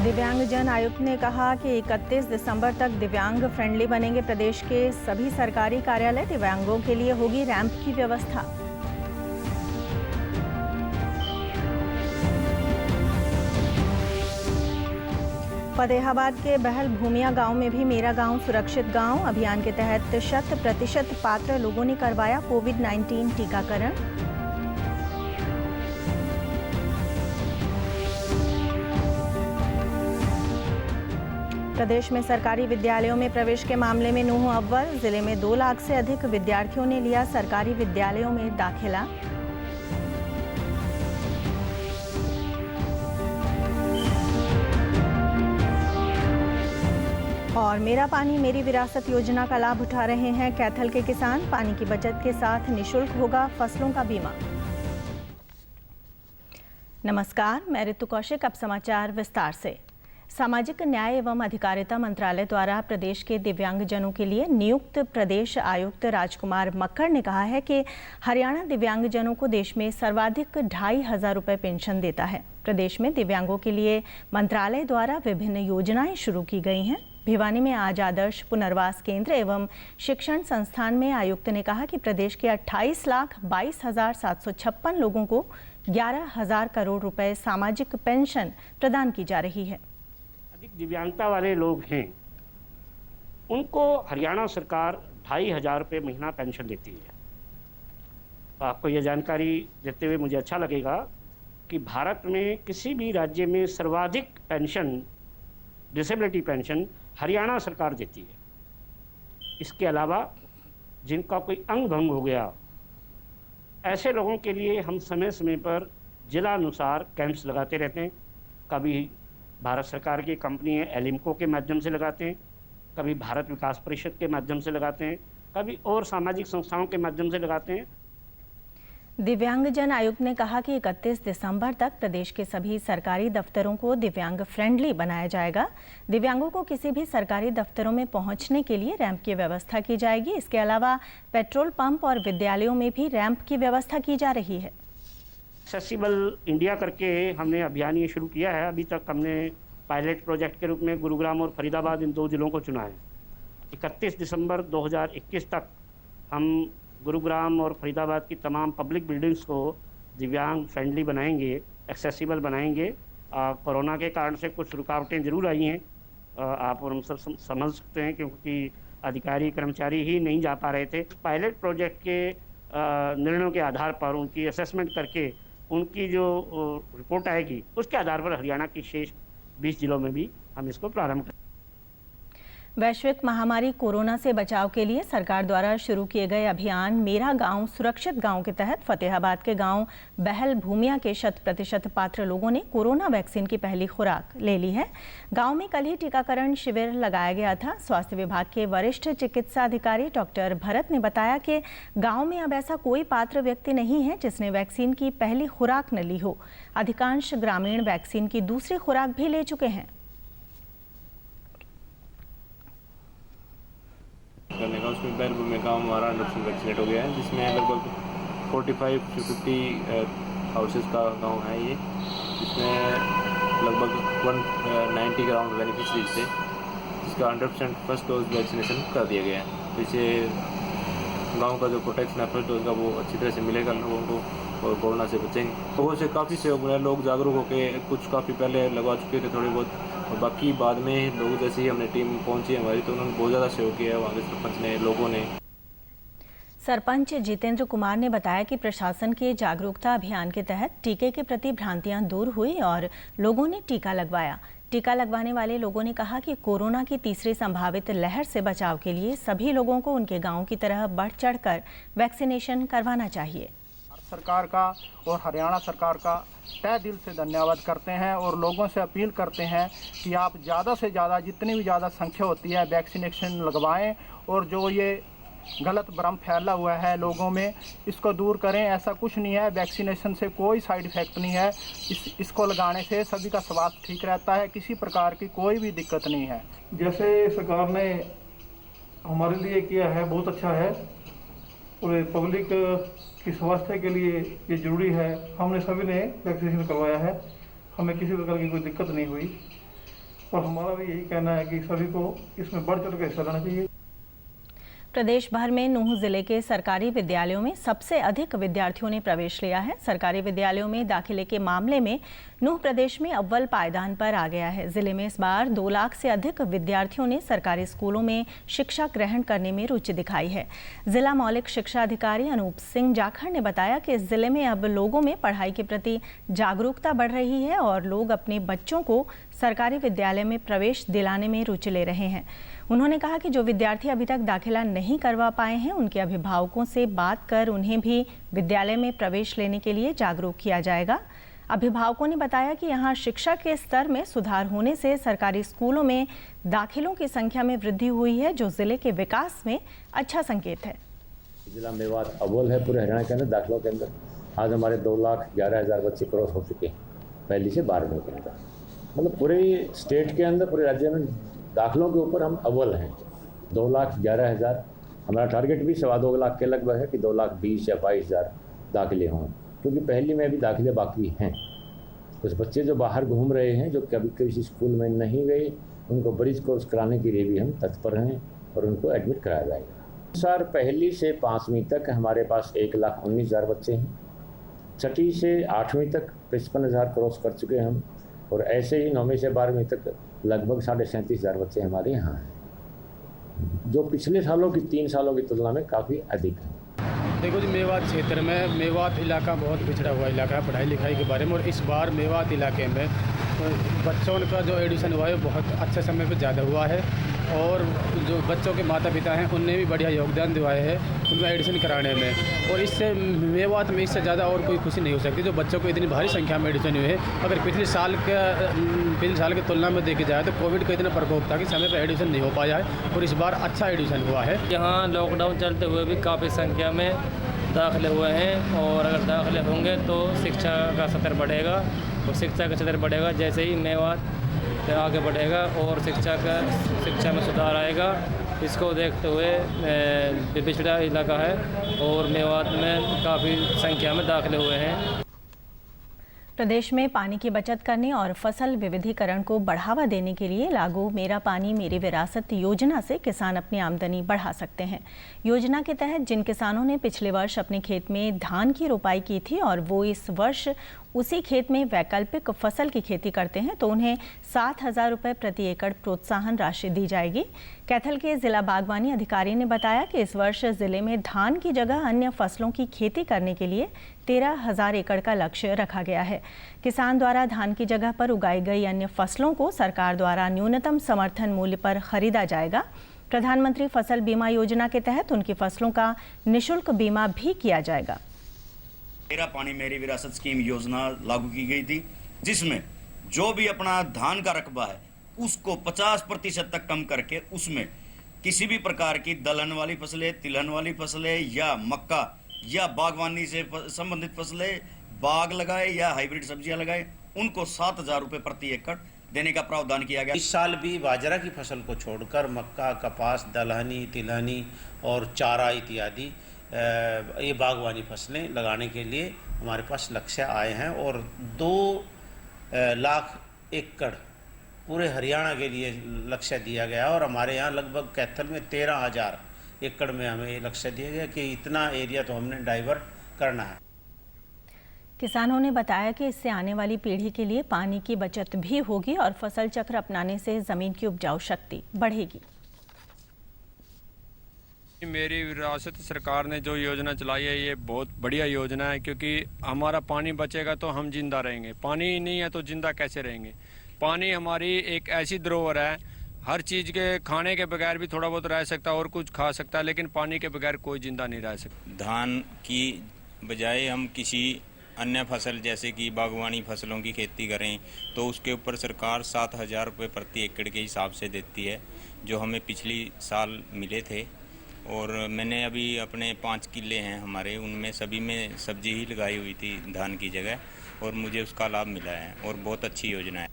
दिव्यांगजन आयुक्त ने कहा कि 31 दिसंबर तक दिव्यांग फ्रेंडली बनेंगे प्रदेश के सभी सरकारी कार्यालय। दिव्यांगों के लिए होगी रैंप की व्यवस्था। फतेहाबाद के बहल भूमिया गांव में भी मेरा गांव सुरक्षित गांव अभियान के तहत 100% पात्र लोगों ने करवाया कोविड-19 टीकाकरण। प्रदेश में सरकारी विद्यालयों में प्रवेश के मामले में नूंह अव्वल। जिले में 2 लाख से अधिक विद्यार्थियों ने लिया सरकारी विद्यालयों में दाखिला। और मेरा पानी मेरी विरासत योजना का लाभ उठा रहे हैं कैथल के किसान। पानी की बचत के साथ निःशुल्क होगा फसलों का बीमा। नमस्कार, मैं ऋतु कौशिक। अब समाचार विस्तार से। सामाजिक न्याय एवं अधिकारिता मंत्रालय द्वारा प्रदेश के दिव्यांगजनों के लिए नियुक्त प्रदेश आयुक्त राजकुमार मक्कड़ ने कहा है कि हरियाणा दिव्यांगजनों को देश में सर्वाधिक 2500 रुपये पेंशन देता है। प्रदेश में दिव्यांगों के लिए मंत्रालय द्वारा विभिन्न योजनाएं शुरू की गई हैं। भिवानी में आज आदर्श पुनर्वास केंद्र एवं शिक्षण संस्थान में आयुक्त ने कहा कि प्रदेश के 28,22,756 लोगों को 11,000 करोड़ रुपए सामाजिक पेंशन प्रदान की जा रही है। अधिक दिव्यांगता वाले लोग हैं, उनको हरियाणा सरकार 2,500 रुपये महीना पेंशन देती है। तो आपको यह जानकारी देते हुए मुझे अच्छा लगेगा कि भारत में किसी भी राज्य में सर्वाधिक पेंशन, डिसेबिलिटी पेंशन हरियाणा सरकार देती है। इसके अलावा जिनका कोई अंग भंग हो गया, ऐसे लोगों के लिए हम समय समय पर जिलानुसार कैंप्स लगाते रहते हैं। कभी भारत सरकार की कंपनी है एलिम्को के माध्यम से लगाते हैं, कभी भारत विकास परिषद के माध्यम से लगाते हैं, कभी और सामाजिक संस्थाओं के माध्यम से लगाते हैं। दिव्यांगजन आयुक्त ने कहा कि 31 दिसंबर तक प्रदेश के सभी सरकारी दफ्तरों को दिव्यांग फ्रेंडली बनाया जाएगा। दिव्यांगों को किसी भी सरकारी दफ्तरों में पहुंचने के लिए रैंप की व्यवस्था की जाएगी। इसके अलावा पेट्रोल पंप और विद्यालयों में भी रैंप की व्यवस्था की जा रही है। एक्सेसिबल इंडिया करके हमने अभियान ये शुरू किया है। अभी तक हमने पायलट प्रोजेक्ट के रूप में गुरुग्राम और फरीदाबाद इन 2 जिलों को चुना है। 31 दिसंबर 2021 तक हम गुरुग्राम और फरीदाबाद की तमाम पब्लिक बिल्डिंग्स को दिव्यांग फ्रेंडली बनाएंगे, एक्सेसिबल बनाएंगे। कोरोना के कारण से कुछ रुकावटें ज़रूर आई हैं, आप और हम सब समझ सकते हैं, क्योंकि अधिकारी कर्मचारी ही नहीं जा पा रहे थे। पायलट प्रोजेक्ट के निर्णयों के आधार पर उनकी असेसमेंट करके उनकी जो रिपोर्ट आएगी, उसके आधार पर हरियाणा की शेष 20 जिलों में भी हम इसको प्रारंभ करेंगे। वैश्विक महामारी कोरोना से बचाव के लिए सरकार द्वारा शुरू किए गए अभियान मेरा गांव सुरक्षित गांव के तहत फतेहाबाद के गांव बहल भूमिया के 100% पात्र लोगों ने कोरोना वैक्सीन की पहली खुराक ले ली है। गांव में कल ही टीकाकरण शिविर लगाया गया था। स्वास्थ्य विभाग के वरिष्ठ चिकित्सा अधिकारी डॉक्टर भरत ने बताया कि गाँव में अब ऐसा कोई पात्र व्यक्ति नहीं है जिसने वैक्सीन की पहली खुराक न ली हो। अधिकांश ग्रामीण वैक्सीन की दूसरी खुराक भी ले चुके हैं। करने का उसमें बैल में गाँव हमारा 100% वैक्सीनेट हो गया है, जिसमें लगभग 45 से 50 हाउसेस का गांव है ये, जिसमें लगभग 190 के अराउंड बेनिफिशरीज थे, जिसका 100% फर्स्ट डोज वैक्सीनेशन कर दिया गया है। तो इससे गांव का जो प्रोटेक्शन है फर्स्ट डोज का वो अच्छी तरह से मिलेगा लोगों को और कोरोना से बचेंगे। तो वो से काफ़ी सहयोग मिला, लोग जागरूक होकर कुछ काफ़ी पहले लगवा चुके थे थोड़े बहुत, और बाकी बाद में लोग जैसे ही हमने टीम पहुंची हमारी तो उन्होंने बहुत ज़्यादा सहयोग किया है वहाँ के सरपंच ने, लोगों ने। सरपंच जितेंद्र कुमार ने बताया कि प्रशासन के जागरूकता अभियान के तहत टीके के प्रति भ्रांतियां दूर हुई और लोगों ने टीका लगवाया। टीका लगवाने वाले लोगों ने कहा कि कोरोना की तीसरी संभावित लहर से बचाव के लिए सभी लोगों को उनके गाँव की तरह बढ़ चढ़कर वैक्सीनेशन करवाना चाहिए। सरकार का और हरियाणा सरकार का तहे दिल से धन्यवाद करते हैं और लोगों से अपील करते हैं कि आप ज़्यादा से ज़्यादा जितनी भी ज़्यादा संख्या होती है वैक्सीनेशन लगवाएं और जो ये गलत भ्रम फैला हुआ है लोगों में इसको दूर करें। ऐसा कुछ नहीं है, वैक्सीनेशन से कोई साइड इफ़ेक्ट नहीं है। इसको लगाने से सभी का स्वास्थ्य ठीक रहता है, किसी प्रकार की कोई भी दिक्कत नहीं है। जैसे सरकार ने हमारे लिए किया है बहुत अच्छा है और पब्लिक की स्वास्थ्य के लिए ये जरूरी है। हमने सभी ने वैक्सीनेशन करवाया है, हमें किसी प्रकार की कोई दिक्कत नहीं हुई। और हमारा भी यही कहना है कि सभी को इसमें बढ़ चढ़ कर हिस्सा लेना चाहिए। प्रदेश भर में नूंह जिले के सरकारी विद्यालयों में सबसे अधिक विद्यार्थियों ने प्रवेश लिया है। सरकारी विद्यालयों में दाखिले के मामले में नूंह प्रदेश में अव्वल पायदान पर आ गया है। जिले में इस बार 2 लाख से अधिक विद्यार्थियों ने सरकारी स्कूलों में शिक्षा ग्रहण करने में रुचि दिखाई है। जिला मौलिक शिक्षा अधिकारी अनूप सिंह जाखड़ ने बताया कि इस जिले में अब लोगों में पढ़ाई के प्रति जागरूकता बढ़ रही है और लोग अपने बच्चों को सरकारी विद्यालय में प्रवेश दिलाने में रुचि ले रहे हैं। उन्होंने कहा कि जो विद्यार्थी अभी तक दाखिला नहीं करवा पाए हैं, उनके अभिभावकों से बात कर उन्हें भी विद्यालय में प्रवेश लेने के लिए जागरूक किया जाएगा। अभिभावकों ने बताया कि यहाँ शिक्षा के स्तर में सुधार होने से सरकारी स्कूलों में दाखिलों की संख्या में वृद्धि हुई है, जो जिले के विकास में अच्छा संकेत है। जिला मेवात अव्वल है पूरे हरियाणा के अंदर दाखिलों के अंदर। आज हमारे 2,11,000 बच्चे क्रॉस हो चुके हैं पहली से 12वीं के अंदर। मतलब पूरे स्टेट के अंदर, पूरे राज्य में दाखिलों के ऊपर हम अव्वल हैं। 2,11,000 हमारा टारगेट भी 2.25 लाख के लगभग है कि 2,20,000 या 22,000 दाखिले हों, क्योंकि पहली में भी दाखिले बाकी हैं। कुछ बच्चे जो बाहर घूम रहे हैं, जो कभी किसी स्कूल में नहीं गए, उनको ब्रिज कोर्स कराने के लिए भी हम तत्पर हैं और उनको एडमिट कराया जाएगा। सर पहली से 5वीं तक हमारे पास 1,19,000 बच्चे हैं। 6ठी से 8वीं तक 55,000 क्रॉस कर चुके हैं हम, और ऐसे ही 9वीं से 12वीं तक लगभग 37,500 बच्चे हमारे यहाँ हैं, जो पिछले सालों की 3 सालों की तुलना में काफ़ी अधिक है। देखो जी, मेवात क्षेत्र में मेवात इलाका बहुत पिछड़ा हुआ इलाका है पढ़ाई लिखाई के बारे में, और इस बार मेवात इलाके में बच्चों का जो एडमिशन हुआ है बहुत अच्छे समय पे ज़्यादा हुआ है, और जो बच्चों के माता पिता हैं उनने भी बढ़िया योगदान दिवाए है उनमें एडमिशन कराने में। और इससे मेवात में इससे ज़्यादा और कोई खुशी नहीं हो सकती जो बच्चों को इतनी भारी संख्या में एडमिशन हुए हैं। अगर पिछले साल की तुलना में देखी जाए तो कोविड का इतना प्रकोप था कि समय पर एडमिशन नहीं हो पाया है, और इस बार अच्छा एडमिशन हुआ है। यहाँ लॉकडाउन चलते हुए भी काफ़ी संख्या में दाखिले हुए हैं, और अगर दाखिले होंगे तो शिक्षा का स्तर बढ़ेगा, और शिक्षा का स्तर बढ़ेगा जैसे ही मेवात आगे बढ़ेगा और शिक्षा में सुधार आएगा। इसको देखते हुए पिछड़ा इलाका है और मेवात में काफ़ी संख्या में दाखिले हुए हैं। प्रदेश में पानी की बचत करने और फसल विविधीकरण को बढ़ावा देने के लिए लागू मेरा पानी मेरी विरासत योजना से किसान अपनी आमदनी बढ़ा सकते हैं। योजना के तहत जिन किसानों ने पिछले वर्ष अपने खेत में धान की रोपाई की थी और वो इस वर्ष उसी खेत में वैकल्पिक फसल की खेती करते हैं, तो उन्हें 7,000 रुपये प्रति एकड़ प्रोत्साहन राशि दी जाएगी। कैथल के जिला बागवानी अधिकारी ने बताया कि इस वर्ष जिले में धान की जगह अन्य फसलों की खेती करने के लिए 13,000 एकड़ का लक्ष्य रखा गया है। किसान द्वारा धान की जगह पर उगाई गई अन्य फसलों को सरकार द्वारा न्यूनतम समर्थन मूल्य पर खरीदा जाएगा। प्रधानमंत्री फसल बीमा योजना के तहत उनकी फसलों का निःशुल्क बीमा भी किया जाएगा। मेरा पानी मेरी विरासत स्कीम योजना लागू की गई थी, जिसमें जो भी अपना धान का रकबा है उसको 50% तक कम करके उसमें किसी भी प्रकार की दलहन वाली फसलें, तिलहन वाली फसलें या मक्का या बागवानी से संबंधित फसलें, बाग लगाए या हाइब्रिड सब्जियां लगाए, उनको 7,000 रुपये प्रति एकड़ देने का प्रावधान किया गया। इस साल भी बाजरा की फसल को छोड़कर मक्का, कपास, दलहनी, तिलहनी और चारा इत्यादि ये बागवानी फसलें लगाने के लिए हमारे पास लक्ष्य आए हैं, और 2 लाख एकड़ पूरे हरियाणा के लिए लक्ष्य दिया गया, और हमारे यहाँ लगभग कैथल में 13,000 एकड़ में हमें ये लक्ष्य दिया गया कि इतना एरिया तो हमने डाइवर्ट करना है। किसानों ने बताया कि इससे आने वाली पीढ़ी के लिए पानी की बचत भी होगी और फसल चक्र अपनाने से जमीन की उपजाऊ शक्ति बढ़ेगी। मेरी विरासत सरकार ने जो योजना चलाई है ये बहुत बढ़िया योजना है, क्योंकि हमारा पानी बचेगा तो हम जिंदा रहेंगे। पानी नहीं है तो जिंदा कैसे रहेंगे। पानी हमारी एक ऐसी धरोहर है, हर चीज़ के खाने के बगैर भी थोड़ा बहुत रह सकता है और कुछ खा सकता है, लेकिन पानी के बगैर कोई जिंदा नहीं रह सकता। धान की बजाय हम किसी अन्य फसल जैसे कि बागवानी फसलों की खेती करें तो उसके ऊपर सरकार 7,000 रुपये प्रति एकड़ के हिसाब से देती है, जो हमें पिछली साल मिले थे। और मैंने अभी अपने 5 किले हैं हमारे, उनमें सभी में सब्जी ही लगाई हुई थी धान की जगह, और मुझे उसका लाभ मिला है और बहुत अच्छी योजना है।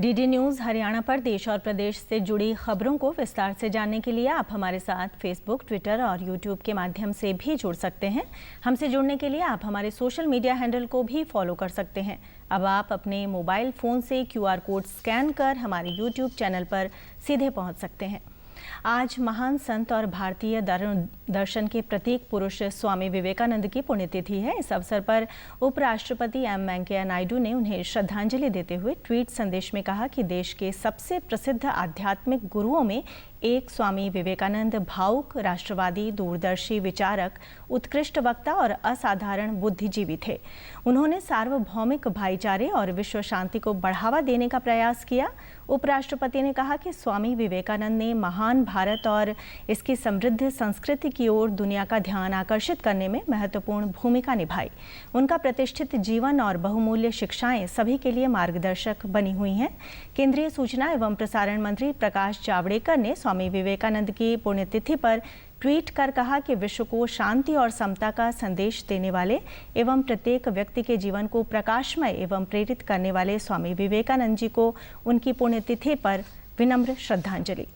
डीडी न्यूज़ हरियाणा पर देश और प्रदेश से जुड़ी खबरों को विस्तार से जानने के लिए आप हमारे साथ फेसबुक, ट्विटर और यूट्यूब के माध्यम से भी जुड़ सकते हैं। हमसे जुड़ने के लिए आप हमारे सोशल मीडिया हैंडल को भी फॉलो कर सकते हैं। अब आप अपने मोबाइल फ़ोन से QR कोड स्कैन कर हमारे यूट्यूब चैनल पर सीधे पहुंच सकते हैं। आज महान संत और भारतीय दर्शन के प्रतीक पुरुष स्वामी विवेकानंद की पुण्यतिथि है। इस अवसर पर उपराष्ट्रपति एम वेंकैया नायडू ने उन्हें श्रद्धांजलि देते हुए ट्वीट संदेश में कहा कि देश के सबसे प्रसिद्ध आध्यात्मिक गुरुओं में एक स्वामी विवेकानंद भावुक, राष्ट्रवादी, दूरदर्शी विचारक, उत्कृष्ट वक्ता और असाधारण बुद्धिजीवी थे। उन्होंने सार्वभौमिक भाईचारे और विश्व शांति को बढ़ावा देने का प्रयास किया। उपराष्ट्रपति ने कहा कि स्वामी विवेकानंद ने महान भारत और इसकी समृद्ध संस्कृति की ओर दुनिया का ध्यान आकर्षित करने में महत्वपूर्ण भूमिका निभाई। उनका प्रतिष्ठित जीवन और बहुमूल्य शिक्षाएं सभी के लिए मार्गदर्शक बनी हुई हैं। केंद्रीय सूचना एवं प्रसारण मंत्री प्रकाश जावड़ेकर ने स्वामी विवेकानंद की पुण्यतिथि पर ट्वीट कर कहा कि विश्व को शांति और समता का संदेश देने वाले एवं प्रत्येक व्यक्ति के जीवन को प्रकाशमय एवं प्रेरित करने वाले स्वामी विवेकानंद जी को उनकी पुण्यतिथि पर विनम्र श्रद्धांजलि।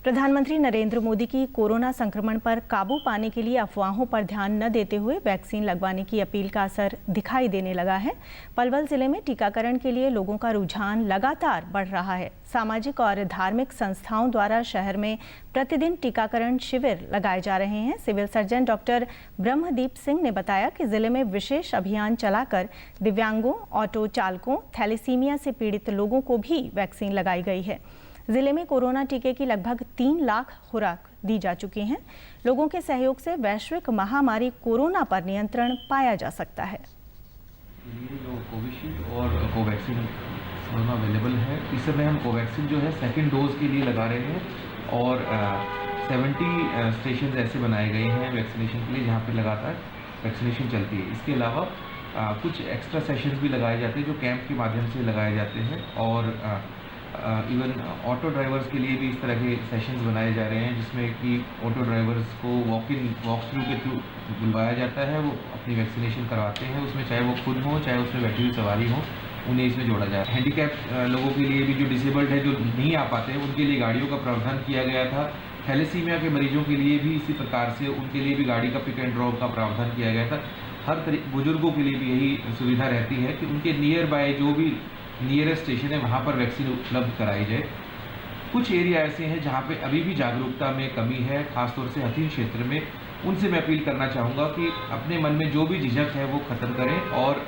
प्रधानमंत्री नरेंद्र मोदी की कोरोना संक्रमण पर काबू पाने के लिए अफवाहों पर ध्यान न देते हुए वैक्सीन लगवाने की अपील का असर दिखाई देने लगा है। पलवल जिले में टीकाकरण के लिए लोगों का रुझान लगातार बढ़ रहा है। सामाजिक और धार्मिक संस्थाओं द्वारा शहर में प्रतिदिन टीकाकरण शिविर लगाए जा रहे हैं। Civil surgeon doctor Brahmdeep Singh ने बताया कि जिले में विशेष अभियान चलाकर दिव्यांगों, ऑटो चालकों, थैलेसीमिया से पीड़ित लोगों को भी वैक्सीन लगाई गई है। जिले में कोरोना टीके की लगभग 3 लाख खुराक दी जा चुकी हैं। लोगों के सहयोग से वैश्विक महामारी कोरोना पर नियंत्रण पाया जा सकता है। जो कोविशील्ड और कोवैक्सीन दोनों अवेलेबल है। इस समय हम कोवैक्सीन जो है सेकेंड डोज के लिए लगा रहे हैं और 70 स्टेशन ऐसे बनाए गए हैं वैक्सीनेशन के लिए जहाँ पे लगातार वैक्सीनेशन चलती है। इसके अलावा कुछ एक्स्ट्रा सेशंस भी लगाए जाते हैं जो कैंप के माध्यम से लगाए जाते हैं और इवन ऑटो ड्राइवर्स के लिए भी इस तरह के सेशंस बनाए जा रहे हैं जिसमें कि ऑटो ड्राइवर्स को वॉक थ्रू के थ्रू बुलवाया जाता है, वो अपनी वैक्सीनेशन करवाते हैं। उसमें चाहे वो खुद हो चाहे उसमें बैठी हुई सवारी हो, उन्हें इसमें जोड़ा जाए। हैंडीकैप लोगों के लिए भी जो डिसेबल्ड है, जो नहीं आ पाते हैं, उनके लिए गाड़ियों का प्रावधान किया गया था। थैलेसीमिया के मरीजों के लिए भी इसी प्रकार से उनके लिए भी गाड़ी का पिक एंड ड्रॉप का प्रावधान किया गया था। हर बुजुर्गों के लिए भी यही सुविधा रहती है कि उनके नियर बाय जो भी नियरेस्ट स्टेशन है वहाँ पर वैक्सीन उपलब्ध कराई जाए। कुछ एरिया ऐसे हैं जहाँ पे अभी भी जागरूकता में कमी है, खासतौर से हथीन क्षेत्र में। उनसे मैं अपील करना चाहूँगा कि अपने मन में जो भी झिझक है वो ख़त्म करें और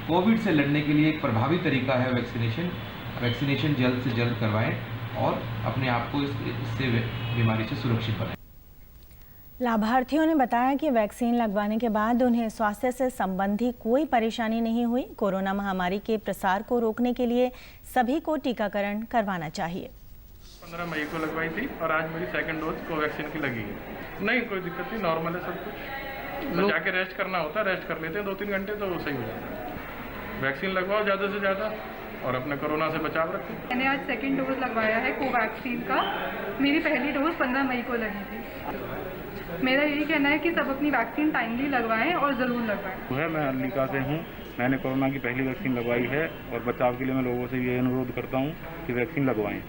कोविड से लड़ने के लिए एक प्रभावी तरीका है वैक्सीनेशन जल्द से जल्द करवाएं और अपने आप को इससे बीमारी से सुरक्षित बनाएं। लाभार्थियों ने बताया कि वैक्सीन लगवाने के बाद उन्हें स्वास्थ्य से संबंधी कोई परेशानी नहीं हुई। कोरोना महामारी के प्रसार को रोकने के लिए सभी को टीकाकरण करवाना चाहिए। 15 मई को लगवाई थी और आज मेरी सेकंड डोज कोवैक्सीन की लगी है। नहीं, कोई दिक्कत नहीं, नॉर्मल है सब कुछ। तो जाके रेस्ट करना होता है, रेस्ट कर लेते हैं 2-3 घंटे तो सही हो जाता है। वैक्सीन लगवाओ ज़्यादा से ज़्यादा और अपने कोरोना से बचाव रखें। मैंने आज सेकंड डोज लगवाया है कोवैक्सीन का। मेरी पहली डोज 15 मई को लगी थी। मेरा यही कहना है कि सब अपनी वैक्सीन टाइमली लगवाएं और ज़रूर लगवाएं। मैं अल्लिका से हूँ। मैंने कोरोना की पहली वैक्सीन लगवाई है और बचाव के लिए मैं लोगों से ये अनुरोध करता हूँ कि वैक्सीन लगवाएं।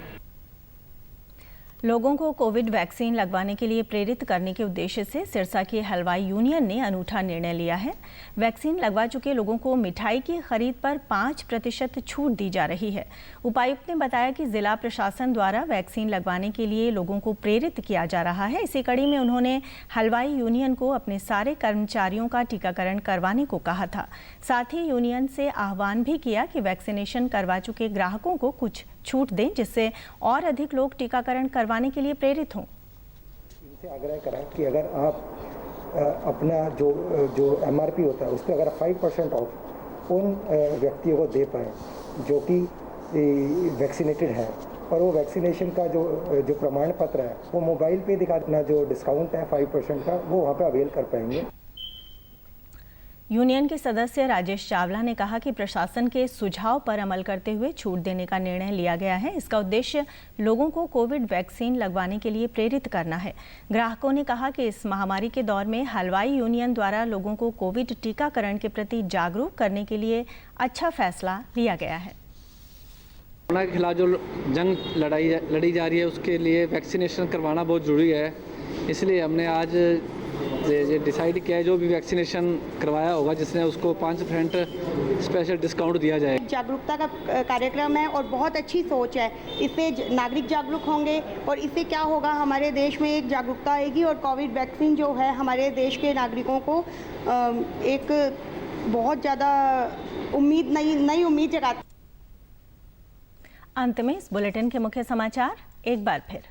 लोगों को कोविड वैक्सीन लगवाने के लिए प्रेरित करने के उद्देश्य से सिरसा की हलवाई यूनियन ने अनूठा निर्णय लिया है। वैक्सीन लगवा चुके लोगों को मिठाई की खरीद पर 5% छूट दी जा रही है। उपायुक्त ने बताया कि जिला प्रशासन द्वारा वैक्सीन लगवाने के लिए लोगों को प्रेरित किया जा रहा है। इसी कड़ी में उन्होंने हलवाई यूनियन को अपने सारे कर्मचारियों का टीकाकरण करवाने को कहा था। साथ ही यूनियन से आह्वान भी किया कि वैक्सीनेशन करवा चुके ग्राहकों को कुछ छूट दें जिससे और अधिक लोग टीकाकरण करवाने के लिए प्रेरित हों। इनसे आग्रह करा कि अगर आप अपना जो MRP होता है उस पर अगर 5% ऑफ उन व्यक्तियों को दे पाए जो कि वैक्सीनेटेड है और वो वैक्सीनेशन का जो प्रमाण पत्र है वो मोबाइल पे दिखाना, जो डिस्काउंट है 5% का वो वहाँ पे अवेल कर पाएंगे। यूनियन के सदस्य राजेश चावला ने कहा कि प्रशासन के सुझाव पर अमल करते हुए छूट देने का निर्णय लिया गया है। इसका उद्देश्य लोगों को कोविड वैक्सीन लगवाने के लिए प्रेरित करना है। ग्राहकों ने कहा कि इस महामारी के दौर में हलवाई यूनियन द्वारा लोगों को कोविड टीकाकरण के प्रति जागरूक करने के लिए अच्छा फैसला लिया गया है। कोरोना के खिलाफ जो जंग लड़ी जा रही है उसके लिए वैक्सीनेशन करवाना बहुत ज़रूरी है। इसलिए हमने आज ये डिसाइड किया है जो भी वैक्सीनेशन करवाया होगा जिसने उसको 5% स्पेशल डिस्काउंट दिया जाए। जागरूकता का कार्यक्रम है और बहुत अच्छी सोच है। इससे नागरिक जागरूक होंगे और इससे क्या होगा, हमारे देश में एक जागरूकता आएगी और कोविड वैक्सीन जो है हमारे देश के नागरिकों को एक बहुत ज़्यादा नई उम्मीद जगाती। अंत में इस बुलेटिन के मुख्य समाचार एक बार फिर।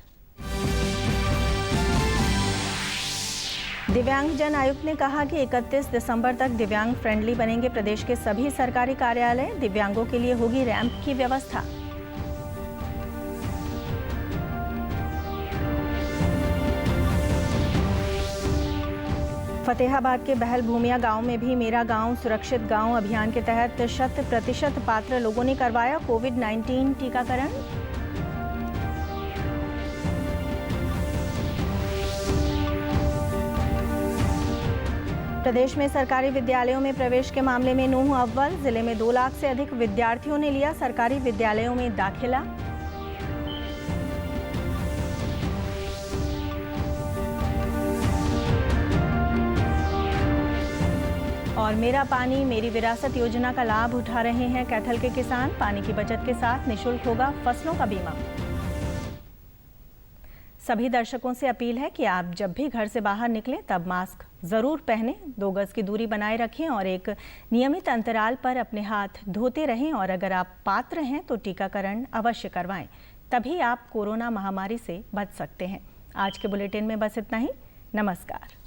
दिव्यांगजन आयुक्त ने कहा कि 31 दिसंबर तक दिव्यांग फ्रेंडली बनेंगे प्रदेश के सभी सरकारी कार्यालय। दिव्यांगों के लिए होगी रैंप की व्यवस्था। फतेहाबाद के बहल भूमिया गांव में भी मेरा गांव सुरक्षित गांव अभियान के तहत 100% पात्र लोगों ने करवाया कोविड-19 टीकाकरण। प्रदेश में सरकारी विद्यालयों में प्रवेश के मामले में नूंह अव्वल। जिले में 2 लाख से अधिक विद्यार्थियों ने लिया सरकारी विद्यालयों में दाखिला। और मेरा पानी मेरी विरासत योजना का लाभ उठा रहे हैं कैथल के किसान। पानी की बचत के साथ निःशुल्क होगा फसलों का बीमा। सभी दर्शकों से अपील है कि आप जब भी घर से बाहर निकलें तब मास्क जरूर पहनें, 2 गज की दूरी बनाए रखें और एक नियमित अंतराल पर अपने हाथ धोते रहें। और अगर आप पात्र हैं तो टीकाकरण अवश्य करवाएं, तभी आप कोरोना महामारी से बच सकते हैं। आज के बुलेटिन में बस इतना ही। नमस्कार।